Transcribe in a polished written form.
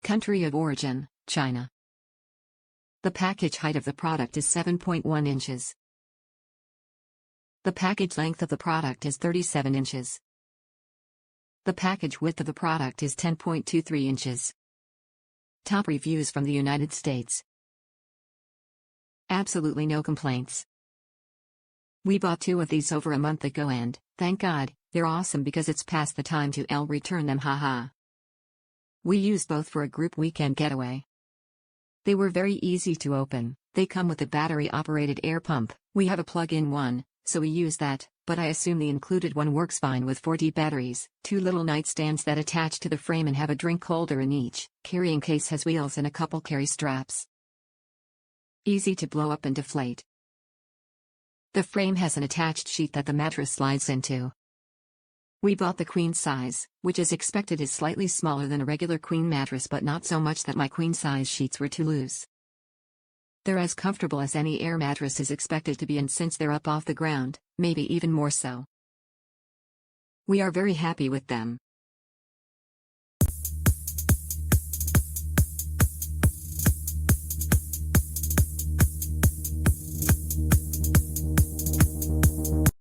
Country of origin, China. The package height of the product is 7.1 inches. The package length of the product is 37 inches. The package width of the product is 10.23 inches. Top reviews from the United States. Absolutely no complaints. We bought 2 of these over a month ago and, thank God, they're awesome because it's past the time to return them, haha. We used both for a group weekend getaway. They were very easy to open. They come with a battery-operated air pump. We have a plug-in one, so we use that, but I assume the included one works fine with 4D batteries. 2 little nightstands that attach to the frame and have a drink holder in each. Carrying case has wheels and a couple carry straps. Easy to blow up and deflate. The frame has an attached sheet that the mattress slides into. We bought the queen size, which is expected is slightly smaller than a regular queen mattress, but not so much that my queen size sheets were too loose. They're as comfortable as any air mattress is expected to be, and since they're up off the ground, maybe even more so. We are very happy with them.